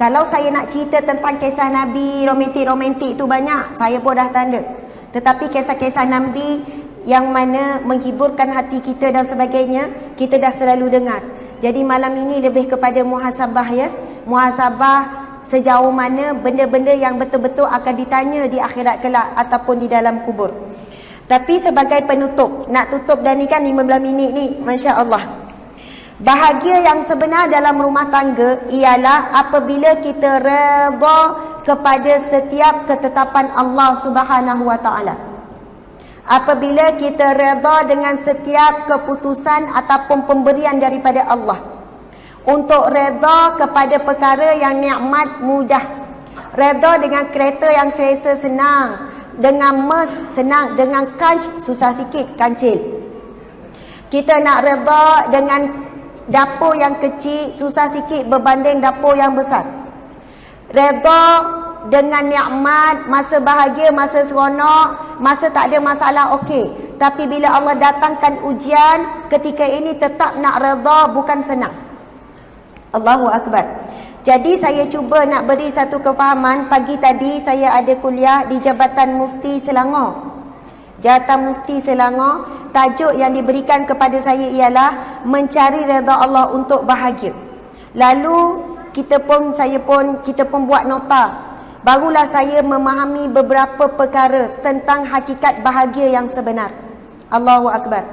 Kalau saya nak cerita tentang kisah Nabi romantik-romantik tu banyak, saya pun dah tanda. Tetapi kisah-kisah Nabi yang mana menghiburkan hati kita dan sebagainya, kita dah selalu dengar. Jadi malam ini lebih kepada muhasabah ya. Muhasabah sejauh mana benda-benda yang betul-betul akan ditanya di akhirat kelak ataupun di dalam kubur. Tapi sebagai penutup, nak tutup dah ni kan 15 minit ni, Masya Allah. Bahagia yang sebenar dalam rumah tangga ialah apabila kita redha kepada setiap ketetapan Allah Subhanahu Wa Taala. Apabila kita redha dengan setiap keputusan ataupun pemberian daripada Allah. Untuk redha kepada perkara yang nikmat mudah. Redha dengan kereta yang selesa senang. Dengan mes senang. Dengan kanc susah sikit kancil. Kita nak redha dengan dapur yang kecil susah sikit berbanding dapur yang besar. Redha dengan nikmat, masa bahagia, masa seronok, masa tak ada masalah, okey. Tapi bila Allah datangkan ujian, ketika ini tetap nak redha bukan senang. Allahu Akbar. Jadi saya cuba nak beri satu kefahaman. Pagi tadi saya ada kuliah di Jabatan Mufti Selangor. Jabatan Mufti Selangor, tajuk yang diberikan kepada saya ialah mencari redha Allah untuk bahagia. Lalu kita pun buat nota. Barulah saya memahami beberapa perkara tentang hakikat bahagia yang sebenar. Allahu Akbar.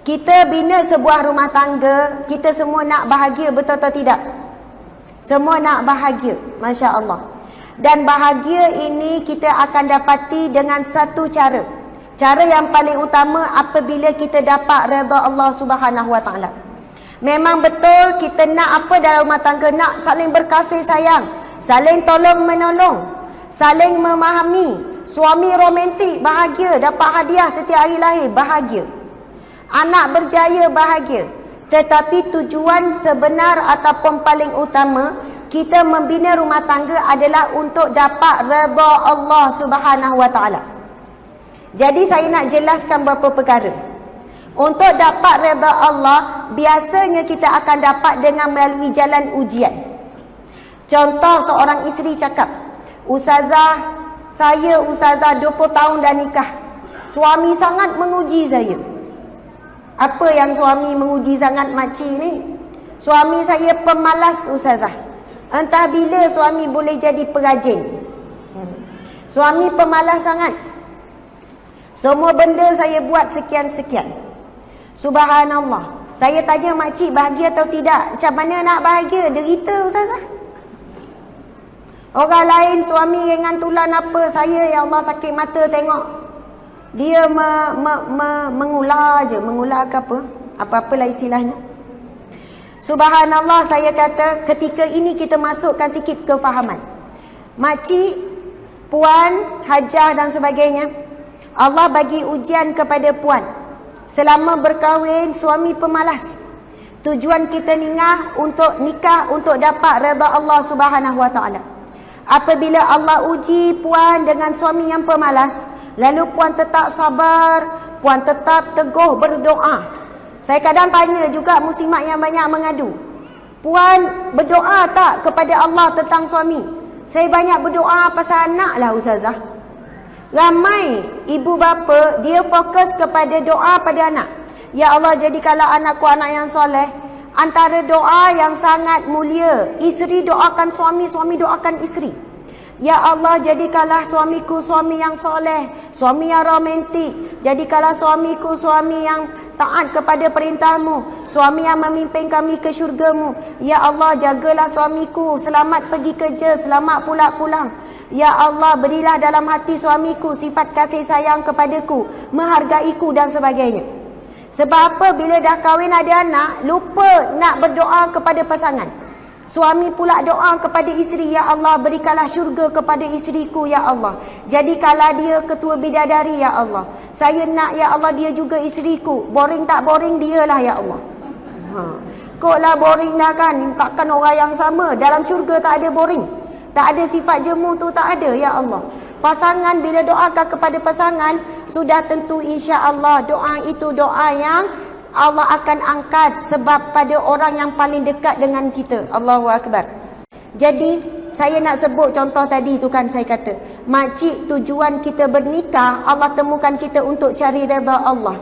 Kita bina sebuah rumah tangga, kita semua nak bahagia, betul atau tidak? Semua nak bahagia, Masya Allah. Dan bahagia ini kita akan dapati dengan satu cara. Cara yang paling utama apabila kita dapat redha Allah Subhanahu Wa Taala. Memang betul kita nak apa dalam rumah tangga, nak saling berkasih sayang, saling tolong menolong, saling memahami. Suami romantik bahagia, dapat hadiah setiap hari lahir bahagia. Anak berjaya bahagia. Tetapi tujuan sebenar ataupun paling utama kita membina rumah tangga adalah untuk dapat redha Allah Subhanahu Wa Taala. Jadi saya nak jelaskan beberapa perkara. Untuk dapat redha Allah, biasanya kita akan dapat dengan melalui jalan ujian. Contoh, seorang isteri cakap, "Ustazah, saya 20 tahun dah nikah. Suami sangat menguji saya." Apa yang suami menguji sangat makcik ni? Suami saya pemalas, Ustazah. Entah bila suami boleh jadi perajin. Suami pemalas sangat. Semua benda saya buat sekian-sekian. Subhanallah. Saya tanya makcik bahagia atau tidak? Macam mana nak bahagia? Derita, Ustazah. Orang lain suami ringan tulan apa, saya ya Allah sakit mata tengok. Dia mengular je, mengular ke apa? Apa-apalah istilahnya. Subhanallah, saya kata ketika ini kita masukkan sikit kefahaman. Makcik, puan, hajah dan sebagainya, Allah bagi ujian kepada puan. Selama berkahwin, suami pemalas. Tujuan kita nikah untuk dapat redha Allah Subhanahu Wa Taala. Apabila Allah uji puan dengan suami yang pemalas, lalu puan tetap sabar, puan tetap teguh berdoa. Saya kadang tanya juga muslimat yang banyak mengadu, puan berdoa tak kepada Allah tentang suami? Saya banyak berdoa pasal anak lah, Ustazah. Ramai ibu bapa dia fokus kepada doa pada anak. Ya Allah, jadikanlah anakku anak yang soleh. Antara doa yang sangat mulia, isteri doakan suami, suami doakan isteri. Ya Allah, jadikanlah suamiku suami yang soleh, suami yang romantik. Jadikanlah suamiku suami yang taat kepada perintahmu, suami yang memimpin kami ke syurgamu. Ya Allah, jagalah suamiku selamat pergi kerja, selamat pulang. Ya Allah, berilah dalam hati suamiku sifat kasih sayang kepadaku, menghargaiku dan sebagainya. Sebab apa? Bila dah kahwin ada anak, lupa nak berdoa kepada pasangan. Suami pula doa kepada isteri, ya Allah, berikanlah syurga kepada isteriku, ya Allah. Jadikanlah dia ketua bidadari, ya Allah. Saya nak, ya Allah, dia juga isteriku. Boring tak boring, dialah, ya Allah. Kok lah boring dah kan? Takkan orang yang sama. Dalam syurga tak ada boring. Tak ada sifat jemu tu, tak ada, ya Allah. Pasangan bila doakan kepada pasangan, sudah tentu insya-Allah doa itu doa yang Allah akan angkat sebab pada orang yang paling dekat dengan kita. Allahu Akbar. Jadi saya nak sebut contoh tadi tu kan, saya kata makcik tujuan kita bernikah, Allah temukan kita untuk cari redha Allah.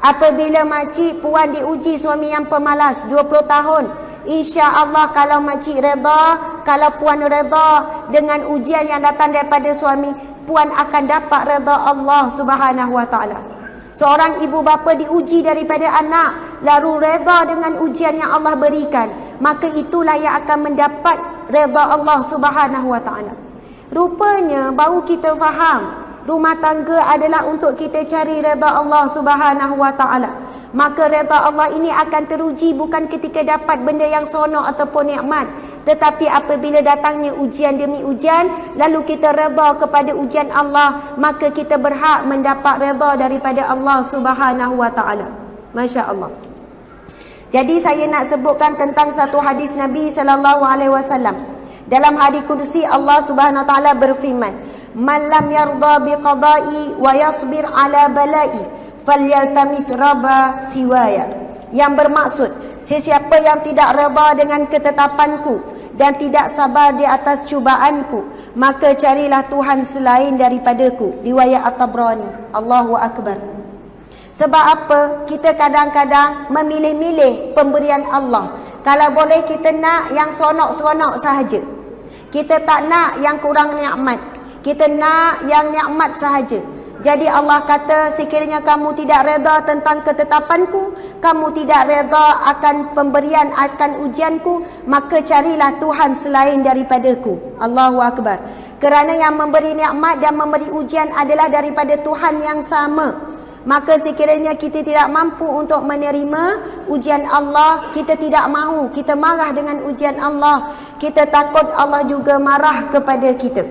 Apabila makcik puan diuji suami yang pemalas 20 tahun, insya-Allah kalau makcik redha, kalau puan redha dengan ujian yang datang daripada suami, puan akan dapat redha Allah Subhanahu wa taala. Seorang ibu bapa diuji daripada anak, lalu redha dengan ujian yang Allah berikan, maka itulah yang akan mendapat redha Allah Subhanahu wa taala. Rupanya baru kita faham rumah tangga adalah untuk kita cari redha Allah Subhanahu wa taala. Maka redha Allah ini akan teruji bukan ketika dapat benda yang seronok ataupun nikmat, tetapi apabila datangnya ujian demi ujian, lalu kita redha kepada ujian Allah, maka kita berhak mendapat redha daripada Allah Subhanahu wa taala. Masya-Allah. Jadi saya nak sebutkan tentang satu hadis Nabi sallallahu alaihi wasallam. Dalam hadis qudsi Allah Subhanahu wa taala berfirman, "Man lam yarda bi qada'i wa yasbir ala bala'i falyaltamis raba siwaya." Yang bermaksud, sesiapa yang tidak redha dengan ketetapanku dan tidak sabar di atas cubaanku, maka carilah Tuhan selain daripadaku. Riwayat At-Tabrani. Allahu Akbar. Sebab apa? Kita kadang-kadang memilih-milih pemberian Allah. Kalau boleh kita nak yang seronok-seronok sahaja. Kita tak nak yang kurang nikmat. Kita nak yang nikmat sahaja. Jadi Allah kata, sekiranya kamu tidak redha tentang ketetapanku, kamu tidak redha akan pemberian, akan ujianku, maka carilah Tuhan selain daripadaku. Allahu Akbar. Kerana yang memberi nikmat dan memberi ujian adalah daripada Tuhan yang sama. Maka sekiranya kita tidak mampu untuk menerima ujian Allah, kita tidak mahu, kita marah dengan ujian Allah, kita takut Allah juga marah kepada kita.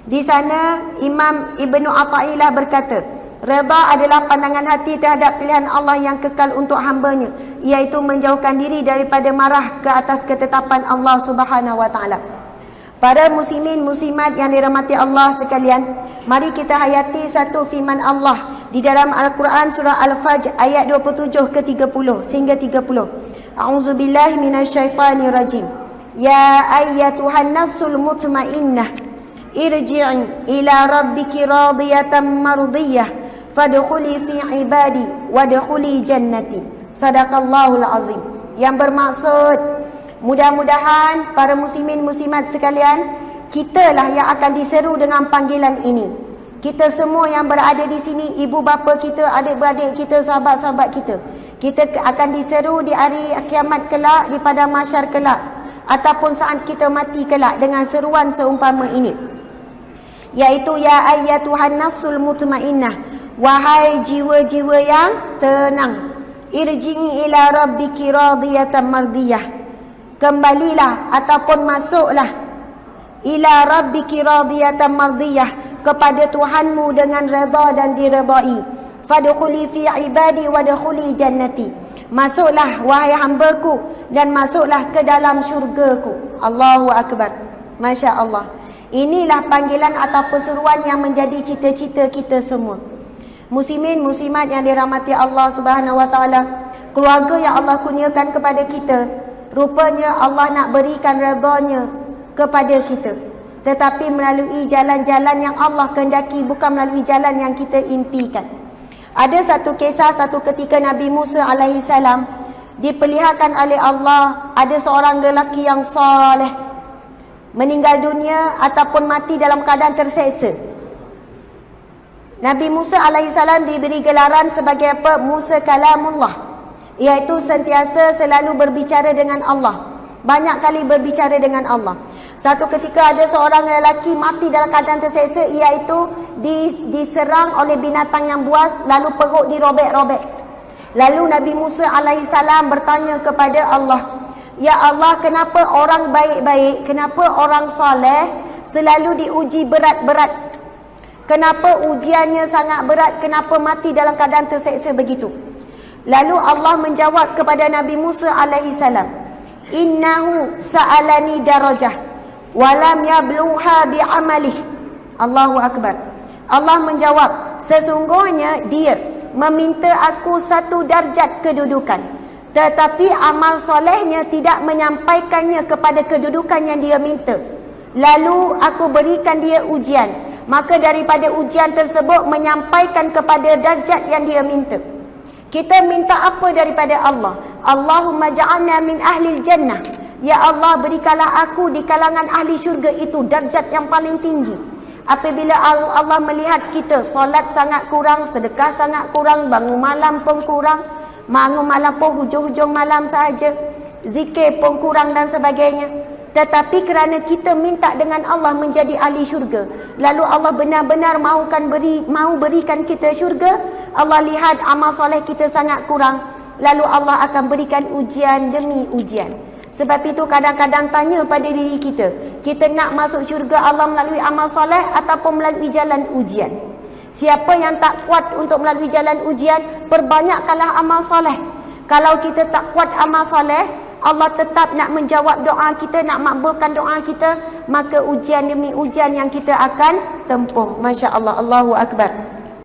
Di sana Imam Ibnu Athaillah berkata, redha adalah pandangan hati terhadap pilihan Allah yang kekal untuk hambanya, iaitu menjauhkan diri daripada marah ke atas ketetapan Allah Subhanahu wa taala. Para muslimin muslimat yang dirahmati Allah sekalian, mari kita hayati satu firman Allah di dalam Al-Quran surah Al-Fajr ayat 27 ke 30 sehingga 30. A'udzubillahi minasyaitanirrajim. Ya ayyatuhan nafsul mutmainnah, irji'i ila rabbiki radiyatan mardiyah, fadkhuli fi ibadi wadkhuli jannati. Sadaqallahul azim. Yang bermaksud, mudah-mudahan para muslimin muslimat sekalian, kitalah yang akan diseru dengan panggilan ini. Kita semua yang berada di sini, ibu bapa kita, adik-beradik kita, sahabat-sahabat kita, kita akan diseru di hari kiamat kelak, di padang mahsyar kelak, ataupun saat kita mati kelak dengan seruan seumpama ini, iaitu ya ayyatuhan nafsul mutmainnah, wahai jiwa-jiwa yang tenang, irji'i ila rabbiki radiyatan mardiyah, kembalilah ataupun masuklah ila rabbiki radiyatan mardiyah, kepada Tuhanmu dengan redha dan diredai. Fadkhuli fi ibadi wadkhuli jannati, masuklah wahai hambaku dan masuklah ke dalam syurgaku. Allahu Akbar. Masya Allah. Inilah panggilan atau perseruan yang menjadi cita-cita kita semua. Muslimin muslimat yang dirahmati Allah Subhanahu wa taala, keluarga yang Allah kurniakan kepada kita, rupanya Allah nak berikan redha-Nya kepada kita, tetapi melalui jalan-jalan yang Allah kehendaki, bukan melalui jalan yang kita impikan. Ada satu kisah, satu ketika Nabi Musa alaihi salam diperlihatkan oleh Allah, ada seorang lelaki yang soleh meninggal dunia ataupun mati dalam keadaan terseksa. Nabi Musa alaihi salam diberi gelaran sebagai apa? Musa kalamullah, iaitu sentiasa selalu berbicara dengan Allah, banyak kali berbicara dengan Allah. Satu ketika ada seorang lelaki mati dalam keadaan terseksa, iaitu diserang oleh binatang yang buas, lalu perut dirobek-robek. Lalu Nabi Musa alaihi salam bertanya kepada Allah, ya Allah, kenapa orang baik-baik, kenapa orang soleh selalu diuji berat-berat? Kenapa ujiannya sangat berat? Kenapa mati dalam keadaan terseksa begitu? Lalu Allah menjawab kepada Nabi Musa alaihi salam, innahu sa'alani darajah walam yabluha bi'amalih. Allahu Akbar. Allah menjawab, sesungguhnya dia meminta aku satu darjat kedudukan, tetapi amal solehnya tidak menyampaikannya kepada kedudukan yang dia minta. lalu aku berikan dia ujian. Maka daripada ujian tersebut menyampaikan kepada darjat yang dia minta. Kita minta apa daripada Allah? Allahumma ja'alna min ahlil jannah. Ya Allah, berikanlah aku di kalangan ahli syurga itu darjat yang paling tinggi. Apabila Allah melihat kita solat sangat kurang, sedekah sangat kurang, bangun malam pun kurang, bangun malam pun hujung-hujung malam sahaja, zikir pun kurang dan sebagainya, tetapi kerana kita minta dengan Allah menjadi ahli syurga, lalu Allah benar-benar mau berikan kita syurga, Allah lihat amal soleh kita sangat kurang, lalu Allah akan berikan ujian demi ujian. Sebab itu kadang-kadang tanya pada diri kita nak masuk syurga Allah melalui amal soleh ataupun melalui jalan ujian? Siapa yang tak kuat untuk melalui jalan ujian, perbanyakkanlah amal soleh. Kalau kita tak kuat amal soleh, Allah tetap nak menjawab doa kita, nak makbulkan doa kita, maka ujian demi ujian yang kita akan tempuh. Masya Allah, Allahu Akbar.